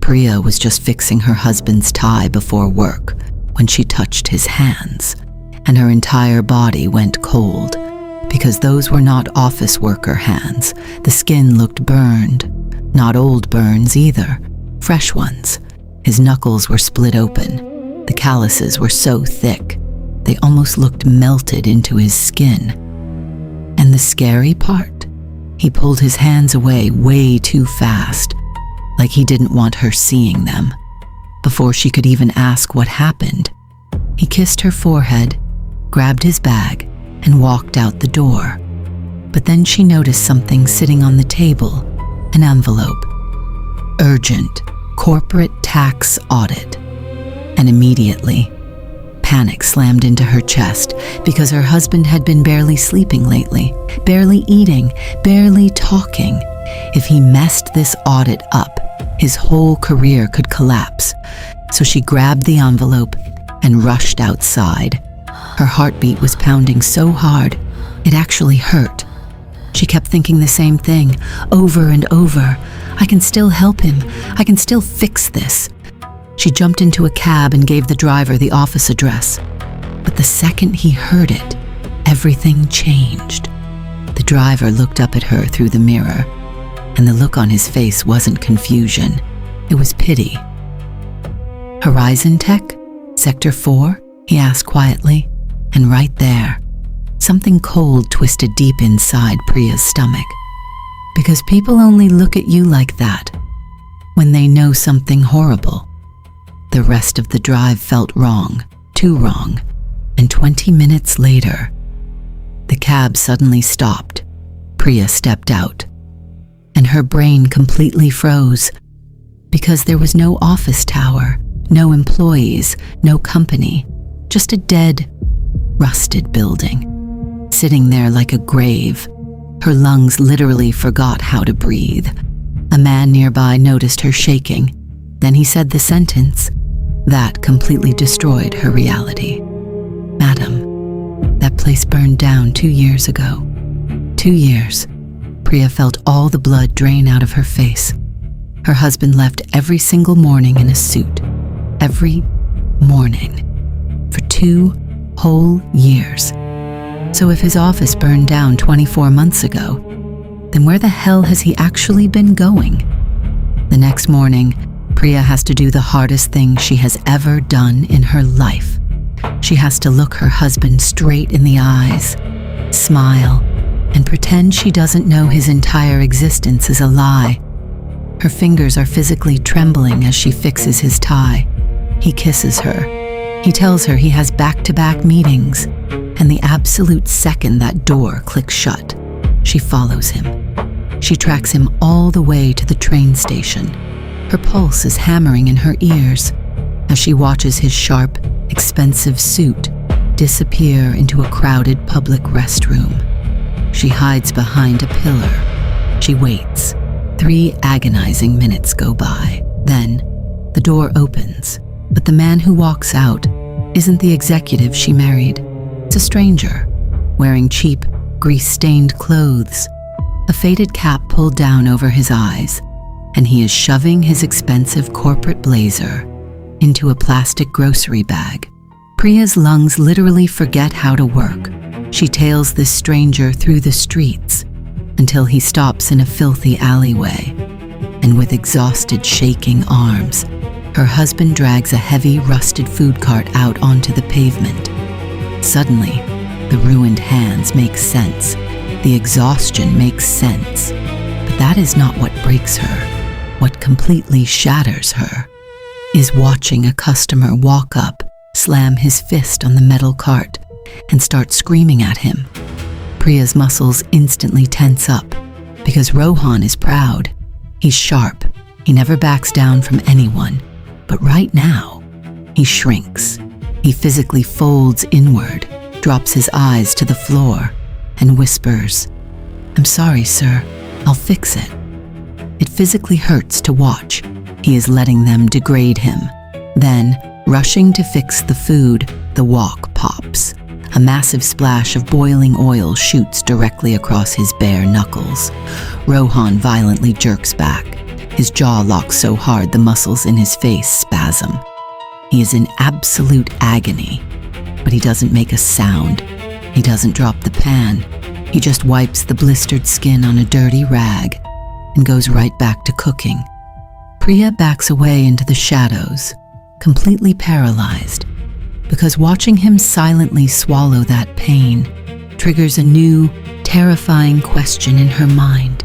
Priya was just fixing her husband's tie before work when she touched his hands, and her entire body went cold. Because those were not office worker hands, the skin looked burned. Not old burns either, fresh ones. His knuckles were split open. The calluses were so thick, they almost looked melted into his skin. And the scary part? He pulled his hands away way too fast, like he didn't want her seeing them. Before she could even ask what happened, he kissed her forehead, grabbed his bag, and walked out the door. But then she noticed something sitting on the table, an envelope. Urgent, corporate tax audit. And immediately, panic slammed into her chest because her husband had been barely sleeping lately, barely eating, barely talking. If he messed this audit up, his whole career could collapse. So she grabbed the envelope and rushed outside. Her heartbeat was pounding so hard, it actually hurt. She kept thinking the same thing, over and over. I can still help him. I can still fix this. She jumped into a cab and gave the driver the office address. But the second he heard it, everything changed. The driver looked up at her through the mirror, and the look on his face wasn't confusion. It was pity. Horizon Tech? Sector 4? He asked quietly. And right there, something cold twisted deep inside Priya's stomach. Because people only look at you like that when they know something horrible. The rest of the drive felt wrong, too wrong, and 20 minutes later, the cab suddenly stopped. Priya stepped out, and her brain completely froze because there was no office tower, no employees, no company, just a dead, rusted building, sitting there like a grave. Her lungs literally forgot how to breathe. A man nearby noticed her shaking. Then he said the sentence that completely destroyed her reality. Madam, that place burned down 2 years ago. 2 years. Priya felt all the blood drain out of her face. Her husband left every single morning in a suit. Every morning. For 2 whole years. So if his office burned down 24 months ago, then where the hell has he actually been going? The next morning, Priya has to do the hardest thing she has ever done in her life. She has to look her husband straight in the eyes, smile, and pretend she doesn't know his entire existence is a lie. Her fingers are physically trembling as she fixes his tie. He kisses her. He tells her he has back-to-back meetings, and the absolute second that door clicks shut, she follows him. She tracks him all the way to the train station. Her pulse is hammering in her ears as she watches his sharp, expensive suit disappear into a crowded public restroom. She hides behind a pillar. She waits. 3 agonizing minutes go by. Then, the door opens. But the man who walks out isn't the executive she married. It's a stranger, wearing cheap, grease-stained clothes, a faded cap pulled down over his eyes, and he is shoving his expensive corporate blazer into a plastic grocery bag. Priya's lungs literally forget how to work. She tails this stranger through the streets until he stops in a filthy alleyway, and with exhausted, shaking arms, her husband drags a heavy, rusted food cart out onto the pavement. Suddenly, the ruined hands make sense. The exhaustion makes sense. But that is not what breaks her. What completely shatters her is watching a customer walk up, slam his fist on the metal cart, and start screaming at him. Priya's muscles instantly tense up because Rohan is proud. He's sharp. He never backs down from anyone. But right now, he shrinks. He physically folds inward, drops his eyes to the floor, and whispers, "I'm sorry, sir. I'll fix it." It physically hurts to watch. He is letting them degrade him. Then, rushing to fix the food, the wok pops. A massive splash of boiling oil shoots directly across his bare knuckles. Rohan violently jerks back. His jaw locks so hard the muscles in his face spasm. He is in absolute agony, but he doesn't make a sound. He doesn't drop the pan. He just wipes the blistered skin on a dirty rag and goes right back to cooking. Priya backs away into the shadows, completely paralyzed, because watching him silently swallow that pain triggers a new, terrifying question in her mind.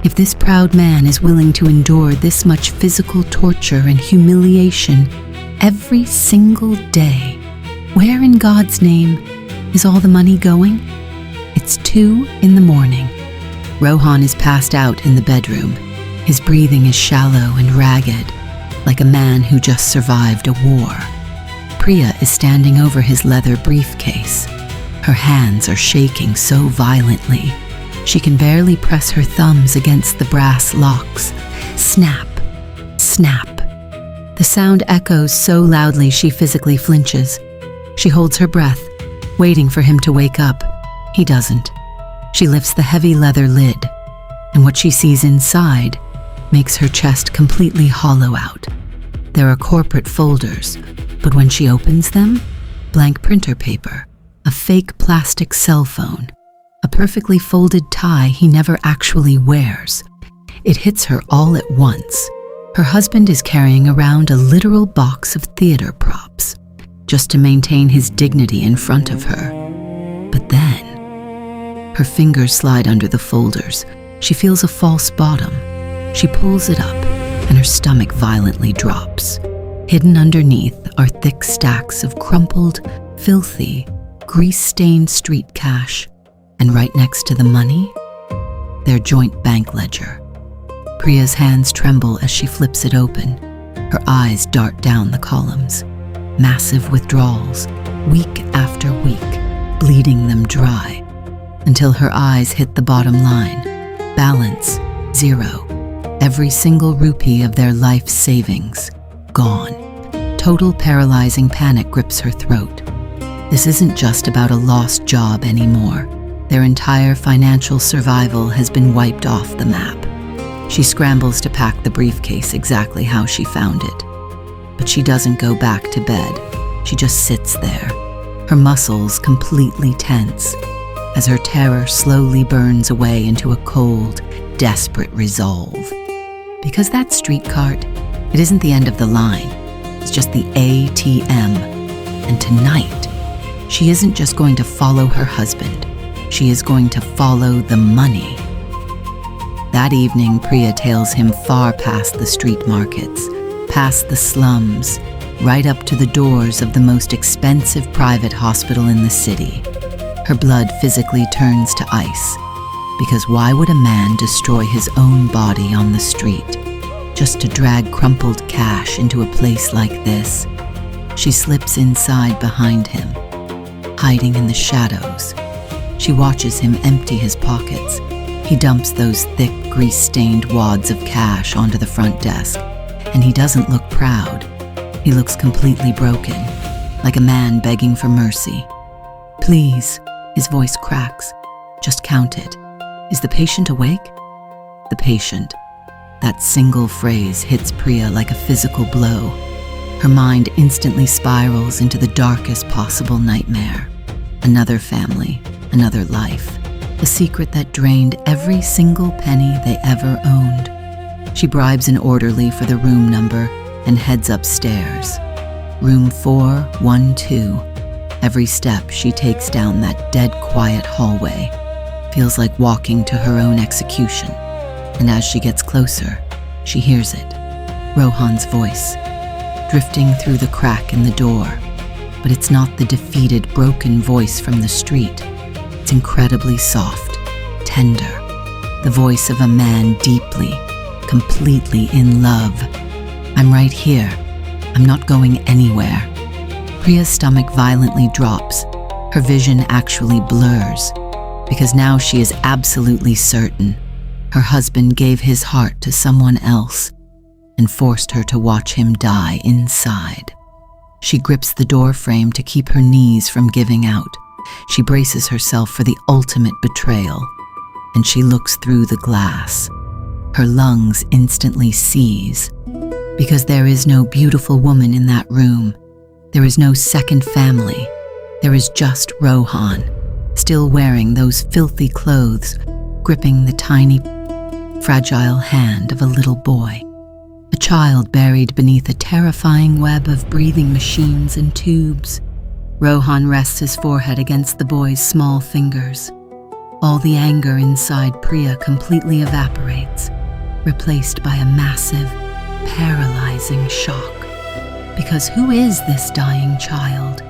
If this proud man is willing to endure this much physical torture and humiliation every single day, where in God's name is all the money going? It's 2 a.m. Rohan is passed out in the bedroom. His breathing is shallow and ragged, like a man who just survived a war. Priya is standing over his leather briefcase. Her hands are shaking so violently, she can barely press her thumbs against the brass locks. Snap, snap. The sound echoes so loudly she physically flinches. She holds her breath, waiting for him to wake up. He doesn't. She lifts the heavy leather lid, and what she sees inside makes her chest completely hollow out. There are corporate folders, but when she opens them, blank printer paper, a fake plastic cell phone, a perfectly folded tie he never actually wears. It hits her all at once. Her husband is carrying around a literal box of theater props, just to maintain his dignity in front of her. But then, her fingers slide under the folders. She feels a false bottom. She pulls it up, and her stomach violently drops. Hidden underneath are thick stacks of crumpled, filthy, grease-stained street cash, and right next to the money, their joint bank ledger. Priya's hands tremble as she flips it open. Her eyes dart down the columns. Massive withdrawals, week after week, bleeding them dry, until her eyes hit the bottom line. Balance, 0. Every single rupee of their life savings, gone. Total paralyzing panic grips her throat. This isn't just about a lost job anymore. Their entire financial survival has been wiped off the map. She scrambles to pack the briefcase exactly how she found it. But she doesn't go back to bed. She just sits there, her muscles completely tense, as her terror slowly burns away into a cold, desperate resolve. Because that street cart, it isn't the end of the line. It's just the ATM. And tonight, she isn't just going to follow her husband. She is going to follow the money. That evening, Priya tails him far past the street markets, past the slums, right up to the doors of the most expensive private hospital in the city. Her blood physically turns to ice, because why would a man destroy his own body on the street just to drag crumpled cash into a place like this? She slips inside behind him, hiding in the shadows. She watches him empty his pockets. He dumps those thick, grease-stained wads of cash onto the front desk, and he doesn't look proud. He looks completely broken, like a man begging for mercy. "Please," his voice cracks. "Just count it. Is the patient awake?" The patient. That single phrase hits Priya like a physical blow. Her mind instantly spirals into the darkest possible nightmare. Another family, another life, a secret that drained every single penny they ever owned. She bribes an orderly for the room number and heads upstairs. Room 412. Every step she takes down that dead quiet hallway feels like walking to her own execution. And as she gets closer, she hears it. Rohan's voice, drifting through the crack in the door. But it's not the defeated, broken voice from the street. It's incredibly soft, tender, the voice of a man deeply, completely in love. "I'm right here. I'm not going anywhere." Priya's stomach violently drops. Her vision actually blurs, because now she is absolutely certain her husband gave his heart to someone else and forced her to watch him die inside. She grips the door frame to keep her knees from giving out. She braces herself for the ultimate betrayal, and she looks through the glass. Her lungs instantly seize, because there is no beautiful woman in that room. There is no second family. There is just Rohan, still wearing those filthy clothes, gripping the tiny, fragile hand of a little boy. A child buried beneath a terrifying web of breathing machines and tubes. Rohan rests his forehead against the boy's small fingers. All the anger inside Priya completely evaporates, replaced by a massive, paralyzing shock. Because who is this dying child?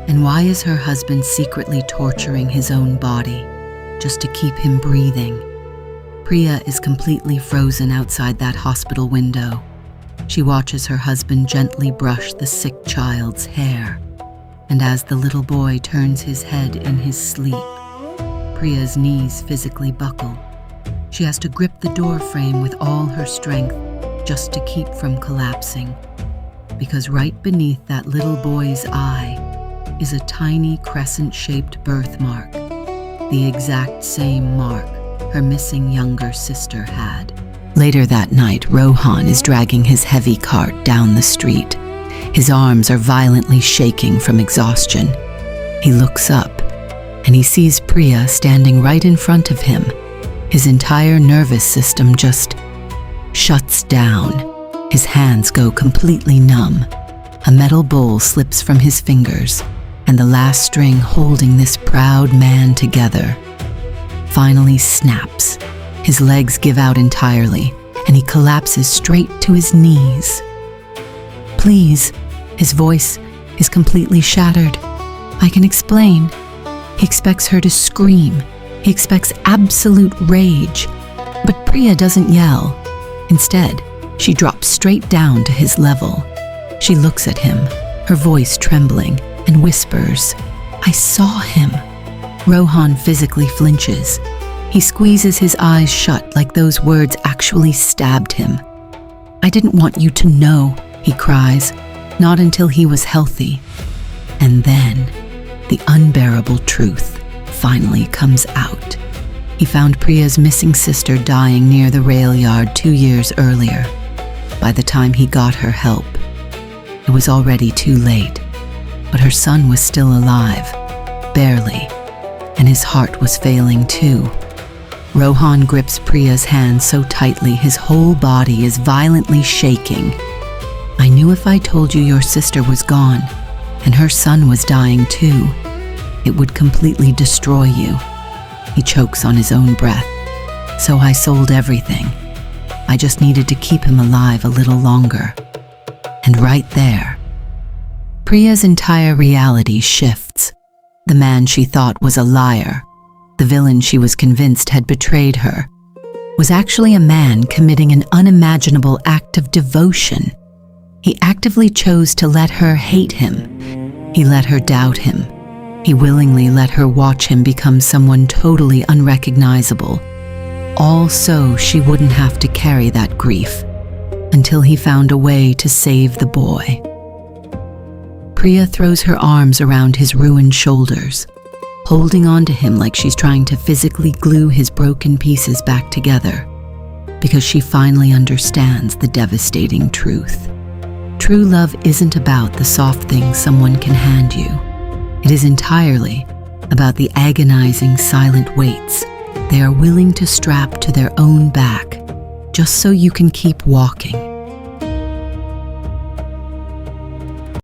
And why is her husband secretly torturing his own body just to keep him breathing? Priya is completely frozen outside that hospital window. She watches her husband gently brush the sick child's hair. And as the little boy turns his head in his sleep, Priya's knees physically buckle. She has to grip the door frame with all her strength just to keep from collapsing. Because right beneath that little boy's eye is a tiny crescent-shaped birthmark, the exact same mark her missing younger sister had. Later that night, Rohan is dragging his heavy cart down the street. His arms are violently shaking from exhaustion. He looks up, and he sees Priya standing right in front of him. His entire nervous system just shuts down. His hands go completely numb. A metal bowl slips from his fingers, and the last string holding this proud man together finally snaps. His legs give out entirely, and he collapses straight to his knees. "Please," his voice is completely shattered. "I can explain." He expects her to scream. He expects absolute rage. But Priya doesn't yell. Instead, she drops straight down to his level. She looks at him, her voice trembling, and whispers, "I saw him." Rohan physically flinches. He squeezes his eyes shut like those words actually stabbed him. "I didn't want you to know," he cries, "not until he was healthy." And then, the unbearable truth finally comes out. He found Priya's missing sister dying near the rail yard 2 years earlier. By the time he got her help, it was already too late. But her son was still alive, barely, and his heart was failing too. Rohan grips Priya's hand so tightly his whole body is violently shaking. "I knew if I told you your sister was gone, and her son was dying too, it would completely destroy you." He chokes on his own breath. "So I sold everything. I just needed to keep him alive a little longer." And right there, Priya's entire reality shifts. The man she thought was a liar, the villain she was convinced had betrayed her, was actually a man committing an unimaginable act of devotion. He actively chose to let her hate him. He let her doubt him. He willingly let her watch him become someone totally unrecognizable, all so she wouldn't have to carry that grief, until he found a way to save the boy. Priya throws her arms around his ruined shoulders, holding on to him like she's trying to physically glue his broken pieces back together, because she finally understands the devastating truth. True love isn't about the soft things someone can hand you. It is entirely about the agonizing silent weights they are willing to strap to their own back just so you can keep walking.